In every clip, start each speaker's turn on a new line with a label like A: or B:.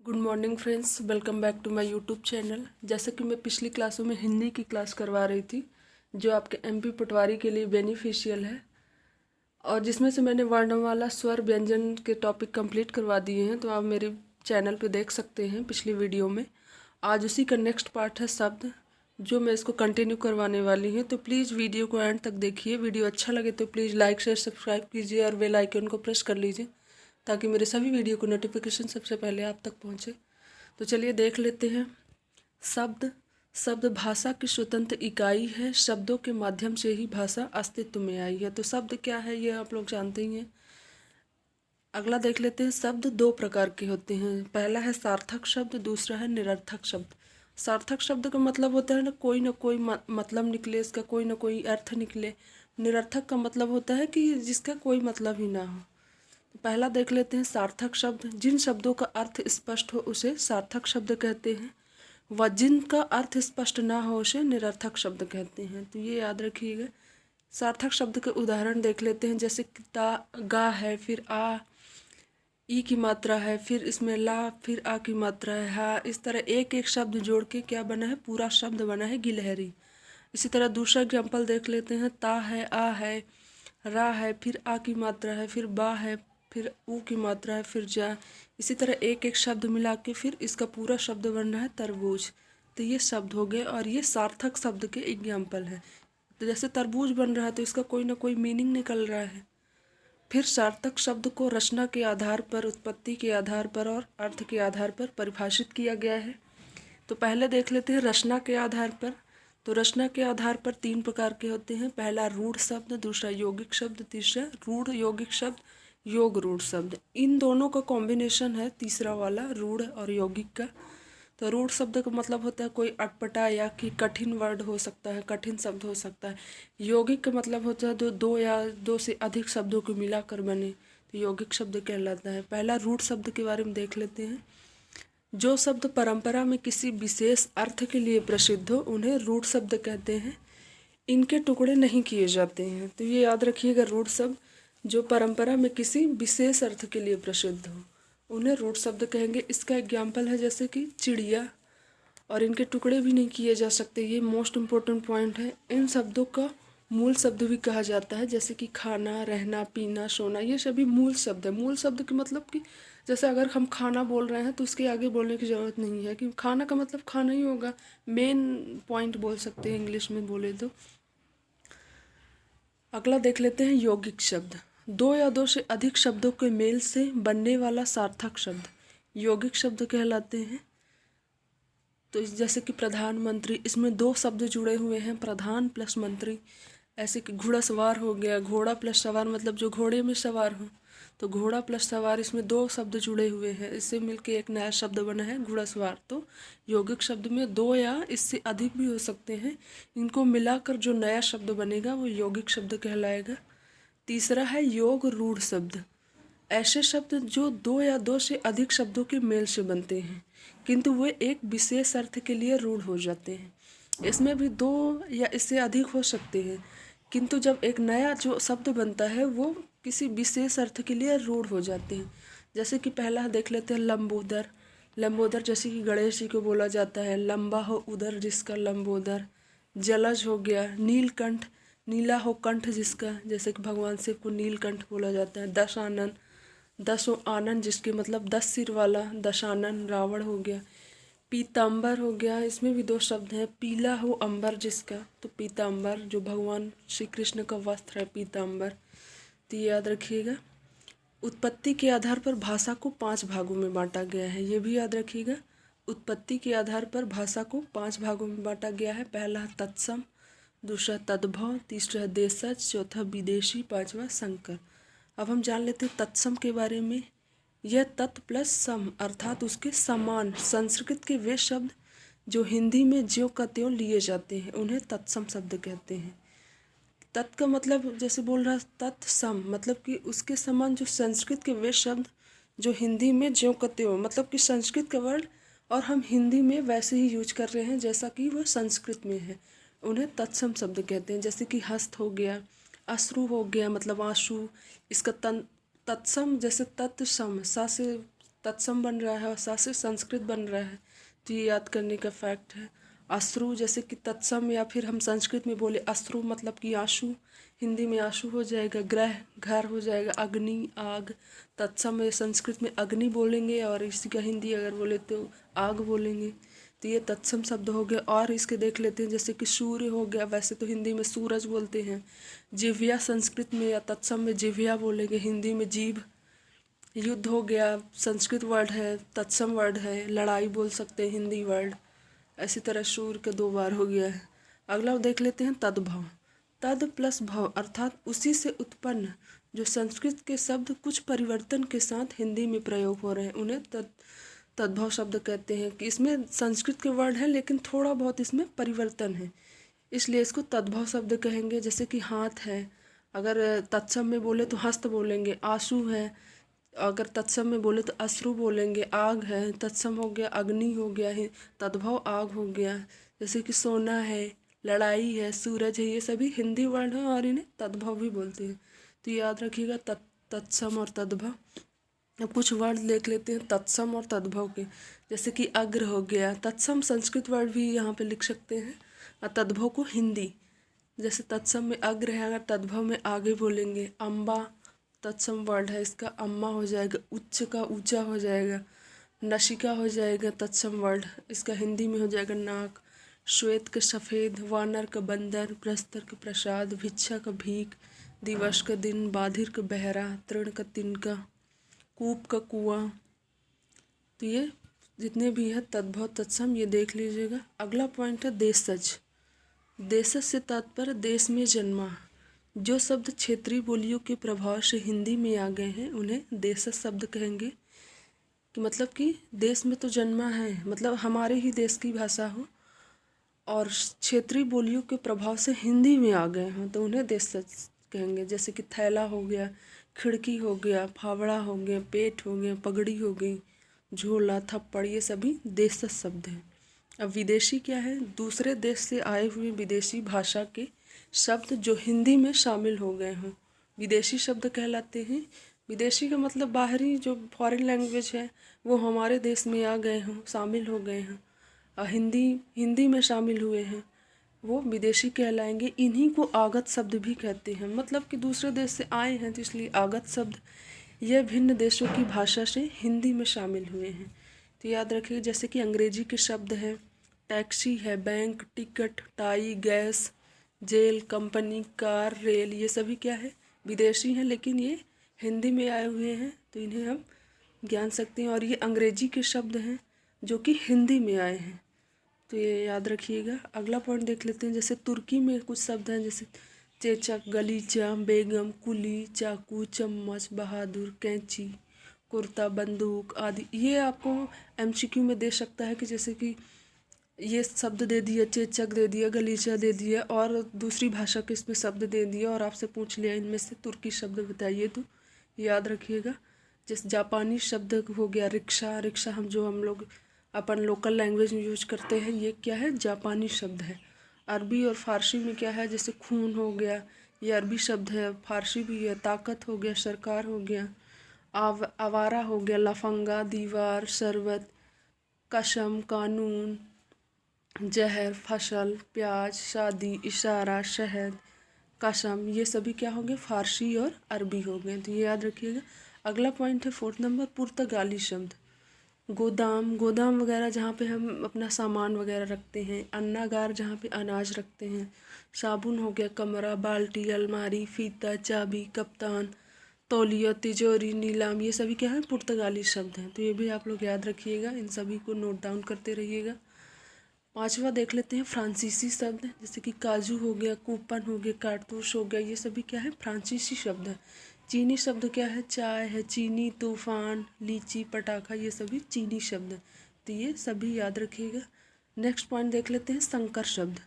A: Good morning friends, welcome back to my YouTube channel. जैसे कि मैं पिछली क्लासों में हिंदी की क्लास करवा रही थी जो आपके एमपी पटवारी के लिए बेनिफिशियल है और जिसमें से मैंने वर्णमाला स्वर व्यंजन के टॉपिक कंप्लीट करवा दिए हैं, तो आप मेरे चैनल पे देख सकते हैं पिछली वीडियो में। आज उसी का नेक्स्ट पार्ट है शब्द, जो मैं इसको कंटिन्यू करवाने वाली हूँ। तो प्लीज़ वीडियो को एंड तक देखिए। वीडियो अच्छा लगे तो प्लीज़ लाइक शेयर सब्सक्राइब कीजिए और बेल आइकन को प्रेस कर लीजिए ताकि मेरे सभी वीडियो को नोटिफिकेशन सबसे पहले आप तक पहुँचे। तो चलिए देख लेते हैं। शब्द शब्द भाषा की स्वतंत्र इकाई है। शब्दों के माध्यम से ही भाषा अस्तित्व में आई है। तो शब्द क्या है ये आप लोग जानते ही हैं। अगला देख लेते हैं। शब्द दो प्रकार के होते हैं। पहला है सार्थक शब्द, दूसरा है निरर्थक शब्द। सार्थक शब्द का मतलब होता है ना कोई मतलब निकले, इसका कोई ना कोई अर्थ निकले। निरर्थक का मतलब होता है कि जिसका कोई मतलब ही ना हो। पहला देख लेते हैं सार्थक शब्द। जिन शब्दों का अर्थ स्पष्ट हो उसे सार्थक शब्द कहते हैं व जिनका अर्थ स्पष्ट ना हो उसे निरर्थक शब्द कहते हैं। तो ये याद रखिएगा। सार्थक शब्द के उदाहरण देख लेते हैं। जैसे ता गा है, फिर आ ई की मात्रा है, फिर इसमें ला, फिर आ की मात्रा है, हा। इस तरह एक एक शब्द जोड़ के क्या बना है, पूरा शब्द बना है गिलहरी। इसी तरह दूसरा एग्जाम्पल देख लेते हैं। ता है, आ है, रा है, फिर आ की मात्रा है, फिर बा है, फिर ऊ की मात्रा है, फिर जा। इसी तरह एक एक शब्द मिला के फिर इसका पूरा शब्द बन रहा है तरबूज। तो ये शब्द हो गए और ये सार्थक शब्द के एग्जाम्पल है। तो जैसे तरबूज बन रहा है तो इसका कोई ना कोई मीनिंग निकल रहा है। फिर सार्थक शब्द को रचना के आधार पर, उत्पत्ति के आधार पर और अर्थ के आधार पर परिभाषित किया गया है। तो पहले देख लेते हैं रचना के आधार पर। तो रचना के आधार पर तीन प्रकार के होते हैं। पहला रूढ़ शब्द, दूसरा यौगिक शब्द, तीसरा रूढ़ यौगिक शब्द, योग रूढ़ शब्द। इन दोनों का कॉम्बिनेशन है तीसरा वाला, रूढ़ और यौगिक का। तो रूढ़ शब्द का मतलब होता है कोई अटपटा या कि कठिन वर्ड हो सकता है, कठिन शब्द हो सकता है। यौगिक का मतलब होता है दो या दो से अधिक शब्दों को मिलाकर बने, तो यौगिक शब्द कहलाता है। पहला रूढ़ शब्द के बारे में देख लेते हैं। जो शब्द परंपरा में किसी विशेष अर्थ के लिए प्रसिद्ध हो उन्हें रूढ़ शब्द कहते हैं। इनके टुकड़े नहीं किए जाते हैं। तो ये याद रखिएगा, रूढ़ शब्द जो परंपरा में किसी विशेष अर्थ के लिए प्रसिद्ध हो उन्हें रूढ़ शब्द कहेंगे। इसका एग्जाम्पल है जैसे कि चिड़िया, और इनके टुकड़े भी नहीं किए जा सकते। ये मोस्ट इम्पोर्टेंट पॉइंट है। इन शब्दों का मूल शब्द भी कहा जाता है, जैसे कि खाना, रहना, पीना, सोना। ये सभी मूल शब्द है। मूल शब्द के मतलब कि जैसे अगर हम खाना बोल रहे हैं तो उसके आगे बोलने की ज़रूरत नहीं है कि खाना का मतलब खाना ही होगा। मेन पॉइंट बोल सकते हैं इंग्लिश में बोले तो। अगला देख लेते हैं यौगिक शब्द। दो या दो से अधिक शब्दों के मेल से बनने वाला सार्थक शब्द यौगिक शब्द कहलाते हैं। तो जैसे कि प्रधानमंत्री, इसमें दो शब्द जुड़े हुए हैं, प्रधान प्लस मंत्री। ऐसे कि घुड़सवार हो गया, घोड़ा प्लस सवार मतलब जो घोड़े में सवार हो, तो घोड़ा प्लस सवार, इसमें दो शब्द जुड़े हुए हैं। इससे मिलके एक नया शब्द बना है घुड़सवार। तो यौगिक शब्द में दो या इससे अधिक भी हो सकते हैं। इनको मिलाकर जो नया शब्द बनेगा वो यौगिक शब्द कहलाएगा। तीसरा है योग रूढ़ शब्द। ऐसे शब्द जो दो या दो से अधिक शब्दों के मेल से बनते हैं किंतु वे एक विशेष अर्थ के लिए रूढ़ हो जाते हैं। इसमें भी दो या इससे अधिक हो सकते हैं, किंतु जब एक नया जो शब्द बनता है वो किसी विशेष अर्थ के लिए रूढ़ हो जाते हैं। जैसे कि पहला देख लेते हैं लंबोदर। लंबोदर जैसे कि गणेश जी को बोला जाता है, लंबा हो उदर जिसका लंबोदर। जलज हो गया, नीलकंठ, नीला हो कंठ जिसका, जैसे कि भगवान शिव को नीलकंठ बोला जाता है। दशानन, दसों आनंद जिसके मतलब 10 सिर वाला, दशानन रावण हो गया। पीताम्बर हो गया, इसमें भी दो शब्द हैं। पीला हो अंबर जिसका, तो पीताम्बर जो भगवान श्री कृष्ण का वस्त्र है पीताम्बर। तो ये याद रखिएगा। उत्पत्ति के आधार पर भाषा को 5 भागों में बांटा गया है, ये भी याद रखिएगा। उत्पत्ति के आधार पर भाषा को 5 भागों में बांटा गया है। पहला तत्सम, दूसरा तद्भव, तीसरा देशज, चौथा विदेशी, पांचवा संकर। अब हम जान लेते हैं तत्सम के बारे में। यह तत् प्लस सम अर्थात उसके समान संस्कृत के वे शब्द जो हिंदी में ज्यों का त्यों लिए जाते हैं उन्हें तत्सम शब्द कहते हैं। तत् का मतलब जैसे बोल रहा है तत्सम मतलब कि उसके समान जो संस्कृत के वे शब्द जो हिंदी में ज्यों का त्यों, मतलब कि संस्कृत का वर्ड और हम हिंदी में वैसे ही यूज कर रहे हैं जैसा कि वह संस्कृत में है, उन्हें तत्सम शब्द कहते हैं। जैसे कि हस्त हो गया, अश्रु हो गया मतलब आंसू। इसका तत्सम जैसे तत्सम सा से तत्सम बन रहा है और सा से संस्कृत बन रहा है, तो ये याद करने का फैक्ट है। अश्रु जैसे कि तत्सम, या फिर हम संस्कृत में बोले अश्रु मतलब कि आंसू, हिंदी में आंसू हो जाएगा। ग्रह घर हो जाएगा। अग्नि आग, तत्सम में संस्कृत में अग्नि बोलेंगे और इसी का हिंदी अगर बोले तो आग बोलेंगे। तो ये तत्सम शब्द हो गया। और इसके देख लेते हैं, जैसे कि सूर्य हो गया, वैसे तो हिंदी में सूरज बोलते हैं। जिह्वा संस्कृत में या तत्सम में जिह्वा बोलेंगे, हिंदी में जीभ। युद्ध हो गया, संस्कृत वर्ड है, तत्सम वर्ड है। लड़ाई बोल सकते हैं, हिंदी वर्ड। इसी तरह सूर्य के 2 बार हो गया है। अगला देख लेते हैं तद्भव। तद प्लस भव अर्थात उसी से उत्पन्न जो संस्कृत के शब्द कुछ परिवर्तन के साथ हिंदी में प्रयोग हो रहे हैं, उन्हें तद्भव शब्द कहते हैं। कि इसमें संस्कृत के वर्ड हैं लेकिन थोड़ा बहुत इसमें परिवर्तन है, इसलिए इसको तद्भव शब्द कहेंगे। जैसे कि हाथ है, अगर तत्सम में बोले तो हस्त बोलेंगे। आंसू है, अगर तत्सम में बोले तो अश्रु बोलेंगे। आग है, तत्सम हो गया अग्नि हो गया है, तद्भव आग हो गया। जैसे कि सोना है, लड़ाई है, सूरज है, ये सभी हिंदी वर्ड हैं और इन्हें तद्भव भी बोलते हैं। तो याद रखिएगा तत्सम और तद्भव। अब कुछ वर्ड देख लेते हैं तत्सम और तद्भव के। जैसे कि अग्र हो गया, तत्सम संस्कृत वर्ड भी यहाँ पे लिख सकते हैं और तद्भव को हिंदी। जैसे तत्सम में अग्र है, अगर तद्भव में आगे बोलेंगे। अम्बा तत्सम वर्ड है, इसका अम्मा हो जाएगा। उच्च का ऊंचा हो जाएगा। नशिका हो जाएगा तत्सम वर्ड, इसका हिंदी में हो जाएगा नाक। श्वेत का सफ़ेद, वानर का बंदर, प्रस्तर का प्रसाद, भिक्षा का भीख, दिवस का दिन, बाधिर का बहरा, तृण का तिनका, कूप का कुआं। तो ये जितने भी है तद्भव तत्सम, ये देख लीजिएगा। अगला पॉइंट है देशज। देशज से तात्पर्य देश में जन्मा। जो शब्द क्षेत्रीय बोलियों के प्रभाव से हिंदी में आ गए हैं उन्हें देशज शब्द कहेंगे। कि मतलब कि देश में तो जन्मा है, मतलब हमारे ही देश की भाषा हो और क्षेत्रीय बोलियों के प्रभाव से हिंदी में आ गए हों तो उन्हें देशज कहेंगे। जैसे कि थैला हो गया, खिड़की हो गया, फावड़ा हो गया, पेट हो गया, पगड़ी हो गई, झोला, थप्पड़, ये सभी देशज शब्द हैं। अब विदेशी क्या है? दूसरे देश से आए हुए विदेशी भाषा के शब्द जो हिंदी में शामिल हो गए हों, विदेशी शब्द कहलाते हैं। विदेशी का मतलब बाहरी जो फॉरेन लैंग्वेज है वो हमारे देश में आ गए हों, शामिल हो गए हैं और हिंदी में शामिल हुए हैं, वो विदेशी कहलाएंगे। इन्हीं को आगत शब्द भी कहते हैं, मतलब कि दूसरे देश से आए हैं तो इसलिए आगत शब्द। यह भिन्न देशों की भाषा से हिंदी में शामिल हुए हैं। तो याद रखिए, जैसे कि अंग्रेजी के शब्द हैं टैक्सी है, bank, ticket, tie, gas, jail, company, car, rail, ये सभी क्या है? विदेशी हैं लेकिन ये हिंदी में आए हुए हैं, तो इन्हें हम जान सकते हैं। और ये अंग्रेजी के शब्द हैं जो कि हिंदी में आए हैं, तो ये याद रखिएगा। अगला पॉइंट देख लेते हैं। जैसे तुर्की में कुछ शब्द हैं, जैसे चेचक, गलीचा, बेगम, कुली, चाकू, चम्मच, बहादुर, कैंची, कुर्ता, बंदूक आदि। ये आपको एमसीक्यू में दे सकता है कि जैसे कि ये शब्द दे दिया, चेचक दे दिया, गलीचा दे दिया और दूसरी भाषा के इसमें शब्द दे दिया और आपसे पूछ लिया इनमें से तुर्की शब्द बताइए, तो याद रखिएगा। जैसे जापानी शब्द हो गया रिक्शा। रिक्शा हम लोग अपन लोकल लैंग्वेज में यूज करते हैं, ये क्या है? जापानी शब्द है। अरबी और फारसी में क्या है? जैसे खून हो गया, ये अरबी शब्द है, फारसी भी है। ताकत हो गया, सरकार हो गया। आवारा हो गया, लफंगा, दीवार, शरबत, कसम, कानून, जहर, फसल, प्याज, शादी, इशारा, शहद, कसम, ये सभी क्या होंगे? फारसी और अरबी हो गए, तो ये याद रखिएगा। अगला पॉइंट है 4 नंबर, पुर्तगाली शब्द। गोदाम, गोदाम वगैरह जहाँ पे हम अपना सामान वगैरह रखते हैं। अन्नागार जहाँ पे अनाज रखते हैं। साबुन हो गया, कमरा, बाल्टी, अलमारी, फीता, चाबी, कप्तान, तौलिया, तिजोरी, नीलाम, ये सभी क्या है? पुर्तगाली शब्द हैं, तो ये भी आप लोग याद रखिएगा, इन सभी को नोट डाउन करते रहिएगा। 5वां देख लेते हैं फ्रांसीसी शब्द, जैसे कि काजू हो गया, कूपन हो गया, कारतूस हो गया, ये सभी क्या है? फ्रांसीसी शब्द है। चीनी शब्द क्या है? चाय है, चीनी, तूफान, लीची, पटाखा, ये सभी चीनी शब्द हैं, तो ये सभी याद रखिएगा। नेक्स्ट पॉइंट देख लेते हैं संकर शब्द।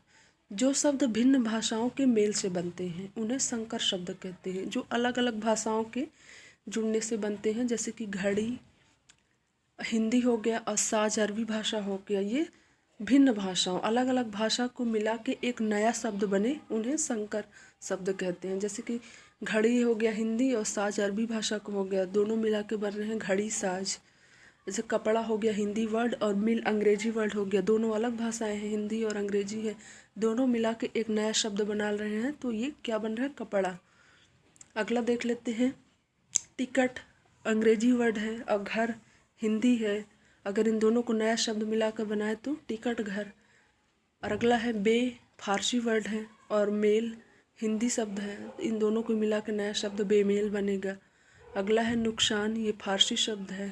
A: जो शब्द भिन्न भाषाओं के मेल से बनते हैं उन्हें संकर शब्द कहते हैं। जो अलग अलग भाषाओं के जुड़ने से बनते हैं, जैसे कि घड़ी हिंदी हो गया और साज अरबी भाषा हो गया, ये भिन्न भाषाओं, अलग अलग भाषा को मिला के एक नया शब्द बने, उन्हें संकर शब्द कहते हैं। जैसे कि घड़ी हो गया हिंदी और साज अरबी भाषा को हो गया, दोनों मिला के बन रहे हैं घड़ी साज। जैसे कपड़ा हो गया हिंदी वर्ड और मिल अंग्रेजी वर्ड हो गया, दोनों अलग भाषाएं हैं, हिंदी और अंग्रेजी है, दोनों मिला के एक नया शब्द बना रहे हैं, तो ये क्या बन रहा है? कपड़ा। अगला देख लेते हैं, टिकट अंग्रेजी वर्ड है और घर हिंदी है, अगर इन दोनों को नया शब्द मिलाकर बनाए तो टिकट घर। और अगला है बे, फारसी वर्ड है और मेल हिंदी शब्द है, इन दोनों को मिला के नया शब्द बेमेल बनेगा। अगला है नुकसान, ये फारसी शब्द है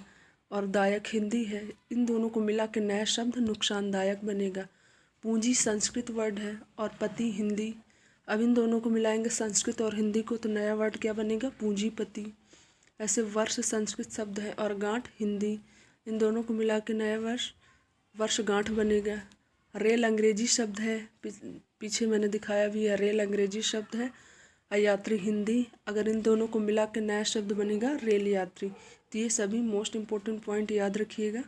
A: और दायक हिंदी है, इन दोनों को मिला के नया शब्द नुकसानदायक बनेगा। पूंजी संस्कृत वर्ड है और पति हिंदी, अब इन दोनों को मिलाएंगे संस्कृत और हिंदी को, तो नया वर्ड क्या बनेगा? पूंजीपति। ऐसे वर्ष संस्कृत शब्द है और गांठ हिंदी, इन दोनों को मिला के नया वर्षगांठ बनेगा। रेल अंग्रेजी शब्द है, पीछे मैंने दिखाया भी है, रेल अंग्रेजी शब्द है और यात्री हिंदी, अगर इन दोनों को मिला के नया शब्द बनेगा रेल यात्री। तो ये सभी मोस्ट इम्पोर्टेंट पॉइंट याद रखिएगा।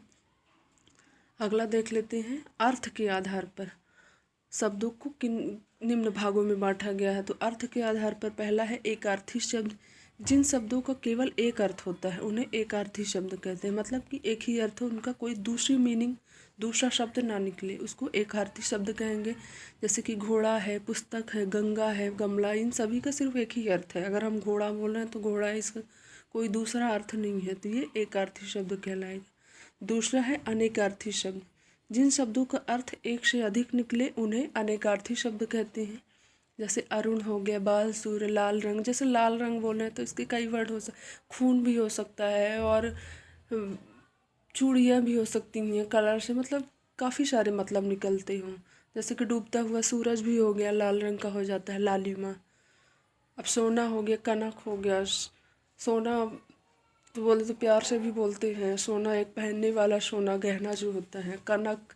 A: अगला देख लेते हैं, अर्थ के आधार पर शब्दों को किन निम्न भागों में बांटा गया है। तो अर्थ के आधार पर पहला है एकार्थी शब्द, जिन शब्दों का केवल एक अर्थ होता है उन्हें एकार्थी शब्द कहते हैं, मतलब कि एक ही अर्थ हो, उनका कोई दूसरी मीनिंग दूसरा शब्द ना निकले, उसको एकार्थी शब्द कहेंगे। जैसे कि घोड़ा है, पुस्तक है, गंगा है, गमला, इन सभी का सिर्फ एक ही अर्थ है, अगर हम घोड़ा बोल रहे हैं तो घोड़ा, इसका कोई दूसरा अर्थ नहीं है, तो ये एकार्थी शब्द कहलाएगा। दूसरा है अनेकार्थी शब्द, जिन शब्दों का अर्थ एक से अधिक निकले उन्हें अनेकार्थी शब्द कहते हैं। जैसे अरुण हो गया, बाल, सूर्य, लाल रंग, जैसे लाल रंग बोल रहे हैं तो इसके कई वर्ड हो सकते, खून भी हो सकता है और चूड़ियाँ भी हो सकती हैं कलर से, मतलब काफ़ी सारे मतलब निकलते हों। जैसे कि डूबता हुआ सूरज भी हो गया, लाल रंग का हो जाता है, लालिमा। अब सोना हो गया, कनक हो गया, सोना तो बोले तो प्यार से भी बोलते हैं, सोना एक पहनने वाला सोना गहना जो होता है। कनक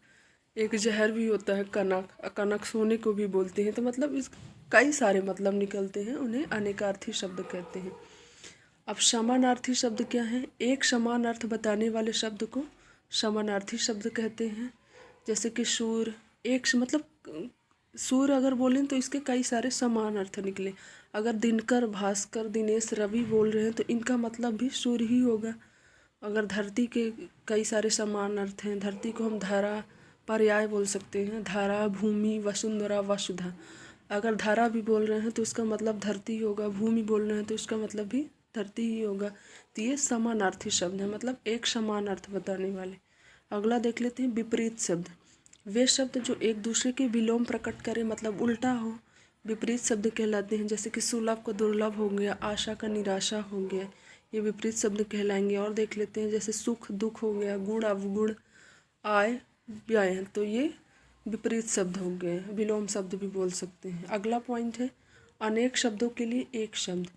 A: एक जहर भी होता है, कनक, कनक सोने को भी बोलते हैं, तो मतलब इस कई सारे मतलब निकलते हैं, उन्हें अनेकार्थी शब्द कहते हैं। अब समानार्थी शब्द क्या है? एक समान अर्थ बताने वाले शब्द को समानार्थी शब्द कहते हैं। जैसे कि सूर्य, मतलब सूर्य अगर बोलें तो इसके कई सारे समान अर्थ निकले, अगर दिनकर, भास्कर, दिनेश, रवि बोल रहे हैं तो इनका मतलब भी सूर्य ही होगा। अगर धरती के कई सारे समान अर्थ हैं, धरती को हम धरा पर्याय बोल सकते हैं, धारा, भूमि, वसुंधरा, वसुधा, अगर धारा भी बोल रहे हैं तो इसका मतलब धरती होगा, भूमि बोल रहे हैं तो इसका मतलब भी धरती ही होगा। तो ये समानार्थी शब्द है, मतलब एक समान अर्थ बताने वाले। अगला देख लेते हैं विपरीत शब्द, वे शब्द जो एक दूसरे के विलोम प्रकट करें, मतलब उल्टा हो, विपरीत शब्द कहलाते हैं। जैसे कि सुलभ का दुर्लभ हो गया, आशा का निराशा हो गया, ये विपरीत शब्द कहलाएंगे। और देख लेते हैं जैसे सुख दुख हो गया, गुण अवगुण, आय व्यय, तो ये विपरीत शब्द हो गए, विलोम शब्द भी बोल सकते हैं। अगला पॉइंट है अनेक शब्दों के लिए एक शब्द।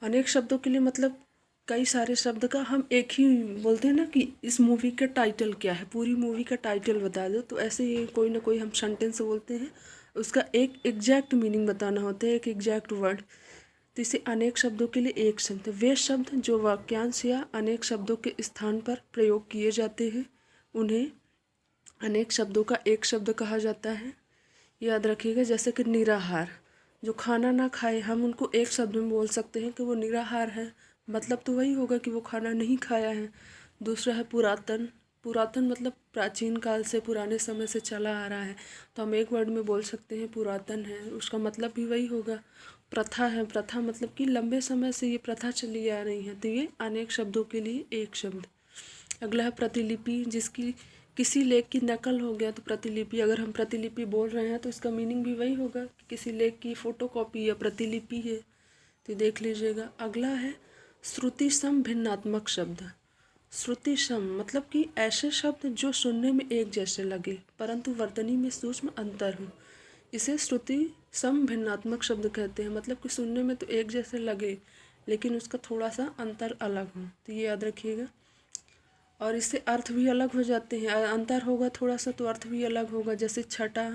A: अनेक शब्दों के लिए मतलब कई सारे शब्द का हम एक ही बोलते हैं ना, कि इस मूवी का टाइटल क्या है, पूरी मूवी का टाइटल बता दो, तो ऐसे ही कोई ना कोई हम सेंटेंस बोलते हैं, उसका एक एग्जैक्ट मीनिंग बताना होता है, एक एग्जैक्ट वर्ड, तो इसे अनेक शब्दों के लिए एक शब्द। वे शब्द जो वाक्यांश या अनेक शब्दों के स्थान पर प्रयोग किए जाते हैं उन्हें अनेक शब्दों का एक शब्द कहा जाता है। याद रखिएगा, जैसे कि निराहार, जो खाना ना खाए, हम उनको एक शब्द में बोल सकते हैं कि वो निराहार है, मतलब तो वही होगा कि वो खाना नहीं खाया है। दूसरा है पुरातन, पुरातन मतलब प्राचीन काल से, पुराने समय से चला आ रहा है, तो हम एक वर्ड में बोल सकते हैं पुरातन है, उसका मतलब भी वही होगा। प्रथा है, प्रथा मतलब कि लंबे समय से ये प्रथा चली आ रही है, तो ये अनेक शब्दों के लिए एक शब्द। अगला है प्रतिलिपि, जिसकी किसी लेख की नकल हो गया तो प्रतिलिपि, अगर हम प्रतिलिपि बोल रहे हैं तो इसका मीनिंग भी वही होगा कि किसी लेख की फोटोकॉपी या प्रतिलिपि है, तो देख लीजिएगा। अगला है श्रुति सम भिन्नात्मक शब्द। श्रुति सम मतलब कि ऐसे शब्द जो सुनने में एक जैसे लगे परंतु वर्तनी में सूक्ष्म अंतर हो, इसे श्रुति सम भिन्नात्मक शब्द कहते हैं। मतलब कि सुनने में तो एक जैसे लगे लेकिन उसका थोड़ा सा अंतर अलग हो, तो ये याद रखिएगा। और इससे अर्थ भी अलग हो जाते हैं, अंतर होगा थोड़ा सा तो अर्थ भी अलग होगा। जैसे छठा,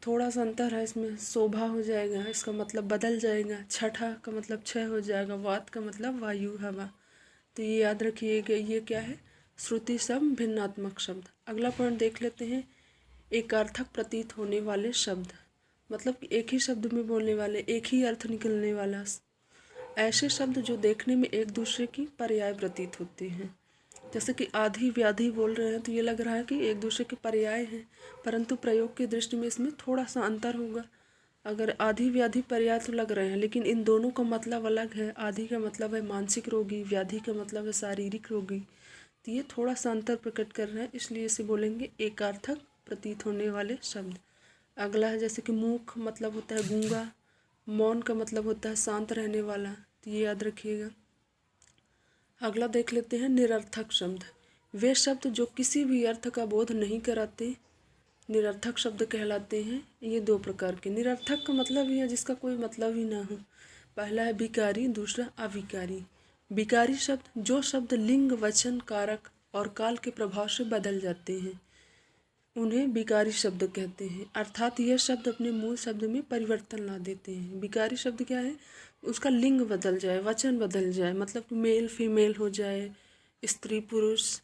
A: थोड़ा सा अंतर है इसमें, शोभा हो जाएगा, इसका मतलब बदल जाएगा, छठा का मतलब छह हो जाएगा, वात का मतलब वायु, हवा। तो ये याद रखिएगा, ये क्या है? श्रुति सम भिन्नात्मक शब्द। अगला पॉइंट देख लेते हैं एकार्थक प्रतीत होने वाले शब्द, मतलब कि एक ही शब्द में बोलने वाले, एक ही अर्थ निकलने वाला ऐसे शब्द जो देखने में एक दूसरे की पर्याय प्रतीत होते हैं। जैसे कि आधी व्याधि बोल रहे हैं तो ये लग रहा है कि एक दूसरे के पर्याय हैं, परंतु प्रयोग की दृष्टि में इसमें थोड़ा सा अंतर होगा। अगर आधी व्याधि पर्याय तो लग रहे हैं, लेकिन इन दोनों का मतलब अलग है। आधी का मतलब है मानसिक रोगी, व्याधि का मतलब है शारीरिक रोगी। तो ये थोड़ा सा अंतर प्रकट कर रहे हैं, इसलिए इसे बोलेंगे एकार्थक प्रतीत होने वाले शब्द। अगला है जैसे कि मूक मतलब होता है गूंगा, मौन का मतलब होता है शांत रहने वाला, तो ये याद रखिएगा। अगला देख लेते हैं निरर्थक शब्द। वे शब्द जो किसी भी अर्थ का बोध नहीं कराते निरर्थक शब्द कहलाते हैं। ये दो प्रकार के। निरर्थक का मतलब ही है जिसका कोई मतलब ही ना हो। पहला है विकारी, दूसरा अविकारी। विकारी शब्द जो शब्द लिंग, वचन, कारक और काल के प्रभाव से बदल जाते हैं, उन्हें विकारी शब्द कहते हैं। अर्थात यह शब्द अपने मूल शब्द में परिवर्तन ला देते हैं। विकारी शब्द क्या है? उसका लिंग बदल जाए, वचन बदल जाए, मतलब कि मेल फीमेल हो जाए, स्त्री पुरुष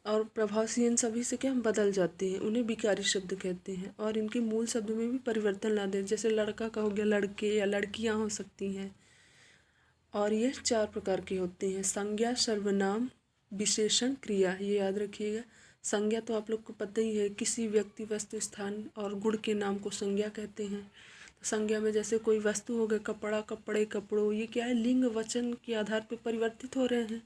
A: और प्रभाव से इन सभी से क्या बदल जाते हैं, उन्हें विकारी शब्द कहते हैं। और इनके मूल शब्द में भी परिवर्तन ला दे, जैसे लड़का का हो गया लड़के या लड़कियां हो सकती हैं। और ये 4 प्रकार के होते हैं: संज्ञा, सर्वनाम, विशेषण, क्रिया। ये याद रखिएगा। संज्ञा तो आप लोग को पता ही है, किसी व्यक्ति, वस्तु, स्थान और गुण के नाम को संज्ञा कहते हैं। तो संज्ञा में जैसे कोई वस्तु हो गया, कपड़ा, कपड़े, कपड़ों, ये क्या है? लिंग वचन के आधार पर परिवर्तित हो रहे हैं।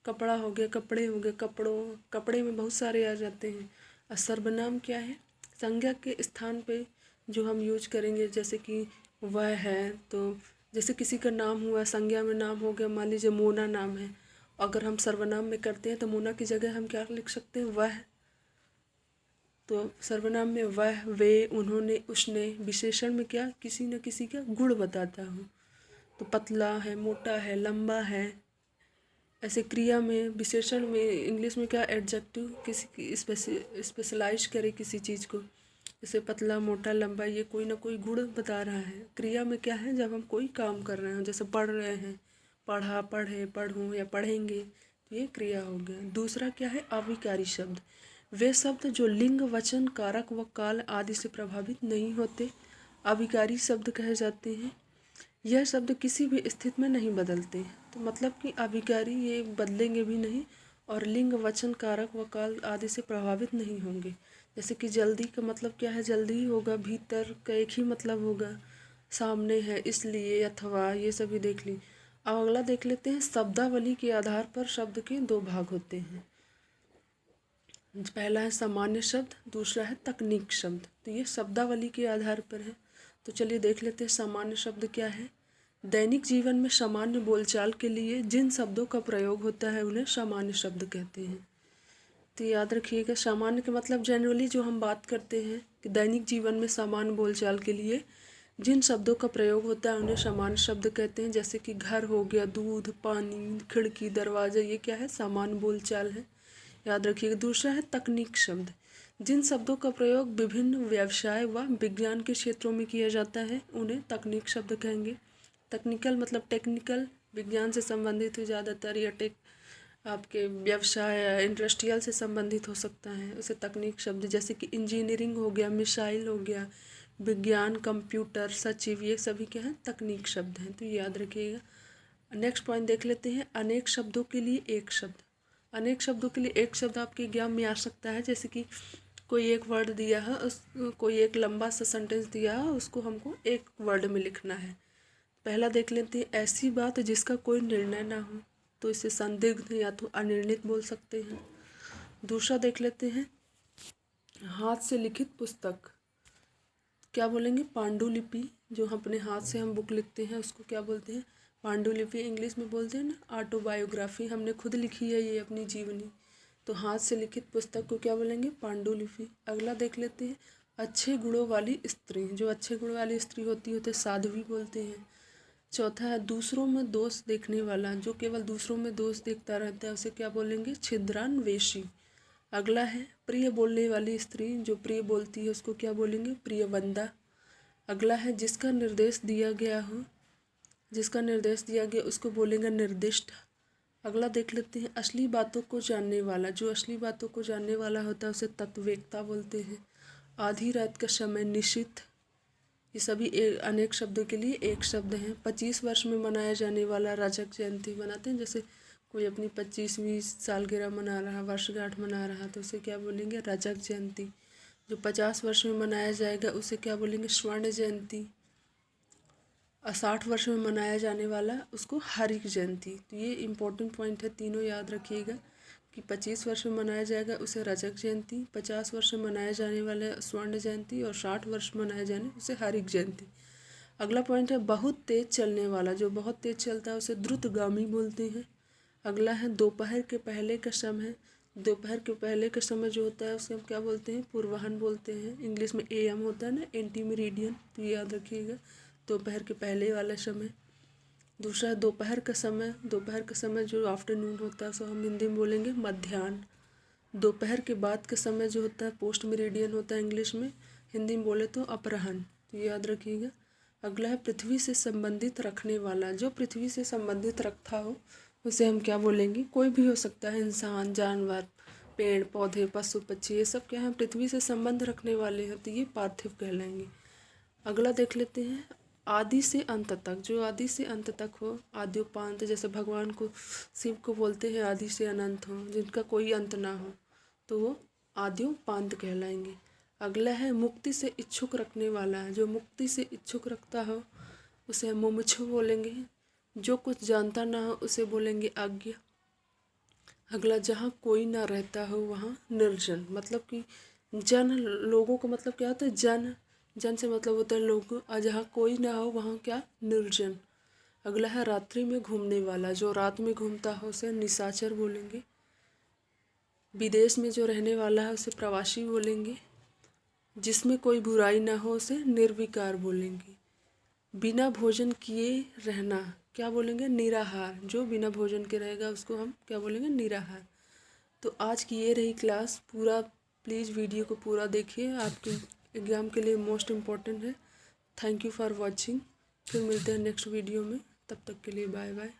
A: कपड़ा हो गया, कपड़े हो गए, कपड़ों, कपड़े में बहुत सारे आ जाते हैं। और सर्वनाम क्या है? संज्ञा के स्थान पे जो हम यूज करेंगे, जैसे कि वह है, तो जैसे किसी का नाम हुआ, संज्ञा में नाम हो गया, मान लीजिए मोना नाम है, अगर हम सर्वनाम में करते हैं तो मोना की जगह हम क्या लिख सकते हैं? वह। तो सर्वनाम में वह, वे, उन्होंने, उसने। विशेषण में क्या? किसी न किसी का गुण बताता हूँ, तो पतला है, मोटा है, लंबा है। ऐसे क्रिया में, विशेषण में इंग्लिश में क्या? एडजेक्टिव, किसी की स्पेशलाइज करे किसी चीज़ को, जैसे पतला, मोटा, लंबा, ये कोई ना कोई गुण बता रहा है। क्रिया में क्या है? जब हम कोई काम कर रहे हैं, जैसे पढ़ रहे हैं, पढ़ा, पढ़े, पढ़ूँ या पढ़ेंगे, तो ये क्रिया हो गया। दूसरा क्या है? अविकारी शब्द। वे शब्द जो लिंग, वचन, कारक व काल आदि से प्रभावित नहीं होते, अविकारी शब्द कहे जाते हैं। यह शब्द किसी भी स्थिति में नहीं बदलते, तो मतलब कि अविकारी, ये बदलेंगे भी नहीं और लिंग, वचन, कारक व काल आदि से प्रभावित नहीं होंगे। जैसे कि जल्दी का मतलब क्या है? जल्दी ही होगा। भीतर का एक ही मतलब होगा, सामने है इसलिए, अथवा, ये सभी देख ली। अब अगला देख लेते हैं। शब्दावली के आधार पर शब्द के 2 भाग होते हैं। पहला है सामान्य शब्द, दूसरा है तकनीक शब्द। तो ये शब्दावली के आधार पर है। तो चलिए देख लेते हैं सामान्य शब्द क्या है। दैनिक जीवन में सामान्य बोलचाल के लिए जिन शब्दों का प्रयोग होता है उन्हें सामान्य शब्द कहते हैं। तो याद रखिएगा, सामान्य का मतलब जनरली जो हम बात करते हैं कि दैनिक जीवन में सामान्य बोलचाल के लिए जिन शब्दों का प्रयोग होता है उन्हें सामान्य शब्द कहते हैं। जैसे कि घर हो गया, दूध, पानी, खिड़की, दरवाज़ा, ये क्या है? सामान्य बोलचाल है, याद रखिएगा। दूसरा है तकनीक शब्द। जिन शब्दों का प्रयोग विभिन्न व्यवसाय व विज्ञान के क्षेत्रों में किया जाता है उन्हें तकनीक शब्द कहेंगे। तकनीकल मतलब टेक्निकल, विज्ञान से संबंधित हो ज़्यादातर, या आपके व्यवसाय या इंडस्ट्रियल से संबंधित हो सकता है, उसे तकनीक शब्द। जैसे कि इंजीनियरिंग हो गया, मिसाइल हो गया, विज्ञान, कंप्यूटर, सचिव, ये सभी क्या है? तकनीक शब्द हैं, तो ये याद रखिएगा। नेक्स्ट पॉइंट देख लेते हैं। अनेक शब्दों के लिए एक शब्द। अनेक शब्दों के लिए एक शब्द आपके ज्ञान में आ सकता है, जैसे कि कोई एक वर्ड दिया है, उस कोई एक लंबा सा सेंटेंस दिया है, उसको हमको एक वर्ड में लिखना है। पहला देख लेते हैं, ऐसी बात जिसका कोई निर्णय ना हो, तो इसे संदिग्ध या तो अनिर्णित बोल सकते हैं। दूसरा देख लेते हैं, हाथ से लिखित पुस्तक, क्या बोलेंगे? पांडुलिपि। जो अपने हाथ से हम बुक लिखते हैं उसको क्या बोलते हैं? पांडुलिपि। इंग्लिश में बोलते हैं ना ऑटोबायोग्राफी, हमने खुद लिखी है ये अपनी जीवनी, तो हाथ से लिखित पुस्तक को क्या बोलेंगे? पांडुलिपि। अगला देख लेते हैं, अच्छे गुणों वाली स्त्री। जो अच्छे गुण वाली स्त्री होती है उसे साध्वी बोलते हैं। चौथा है दूसरों में दोष देखने वाला। जो केवल दूसरों में दोष देखता रहता है उसे क्या बोलेंगे? छिद्रान्वेषी। अगला है प्रिय बोलने वाली स्त्री। जो प्रिय बोलती है उसको क्या बोलेंगे? प्रियवंदा। अगला है जिसका निर्देश दिया गया हो, जिसका निर्देश दिया गया उसको बोलेंगे निर्दिष्ट। अगला देख लेते हैं, असली बातों को जानने वाला। जो असली बातों को जानने वाला होता है उसे तत्ववेत्ता बोलते हैं। आधी रात का समय, निशित। ये सभी अनेक शब्दों के लिए एक शब्द हैं। 25 वर्ष में मनाया जाने वाला रजक जयंती मनाते हैं, जैसे कोई अपनी 25वीं सालगिरह मना रहा, वर्षगांठ मना रहा, तो उसे क्या बोलेंगे? रजक जयंती। जो 50 वर्ष में मनाया जाएगा उसे क्या बोलेंगे? स्वर्ण जयंती। और 60 वर्ष में मनाया जाने वाला उसको हरिक जयंती। तो ये इम्पोर्टेंट पॉइंट है, तीनों याद रखिएगा कि 25 वर्ष में मनाया जाएगा उसे रजक जयंती, 50 वर्ष में मनाया जाने वाला स्वर्ण जयंती, और 60 वर्ष में मनाया जाने उसे हरिक जयंती। अगला पॉइंट है बहुत तेज चलने वाला। जो बहुत तेज चलता है उसे द्रुतगामी बोलते हैं। अगला है दोपहर के पहले का समय। दोपहर के पहले का समय जो होता है उसे हम क्या बोलते हैं? पूर्वाह्न बोलते हैं। इंग्लिश में AM होता है ना, एंटीमेरिडियन, तो ये याद रखिएगा, दोपहर के पहले वाला समय। दूसरा है दोपहर का समय। दोपहर का समय जो आफ्टरनून होता है उसे हम हिंदी में बोलेंगे मध्याह्न। दोपहर के बाद का समय जो होता है पोस्ट मेरिडियन होता है इंग्लिश में, हिंदी में बोले तो अपराह्न, तो ये याद रखिएगा। अगला है पृथ्वी से संबंधित रखने वाला। जो पृथ्वी से संबंधित रखता हो उसे हम क्या बोलेंगे? कोई भी हो सकता है, इंसान, जानवर, पेड़ पौधे, पशु पक्षी, ये सब क्या है? पृथ्वी से संबंध रखने वाले हैं, तो ये पार्थिव कहलाएंगे। अगला देख लेते हैं आदि से अंत तक। जो आदि से अंत तक हो, आद्योपांत, जैसे भगवान को, शिव को बोलते हैं आदि से अनंत हो, जिनका कोई अंत ना हो, तो वो आद्योपांत कहलाएंगे। अगला है मुक्ति से इच्छुक रखने वाला है। जो मुक्ति से इच्छुक रखता हो उसे मुमुक्षु बोलेंगे। जो कुछ जानता ना हो उसे बोलेंगे अज्ञ। अगला जहाँ कोई ना रहता हो वहाँ निर्जन। मतलब कि जन, लोगों का मतलब क्या होता है? जन, जन से मतलब होता है लोग, और जहाँ कोई ना हो वहाँ क्या? निर्जन। अगला है रात्रि में घूमने वाला। जो रात में घूमता हो उसे निशाचर बोलेंगे। विदेश में जो रहने वाला है उसे प्रवासी बोलेंगे। जिसमें कोई बुराई ना हो उसे निर्विकार बोलेंगे। बिना भोजन किए रहना क्या बोलेंगे? निराहार। जो बिना भोजन के रहेगा उसको हम क्या बोलेंगे? निराहार। तो आज की ये रही क्लास। पूरा प्लीज़ वीडियो को पूरा देखिए, आपके एग्ज़ाम के लिए मोस्ट इम्पॉर्टेंट है। Thank you for watching. फिर मिलते हैं नेक्स्ट वीडियो में, तब तक के लिए बाय बाय।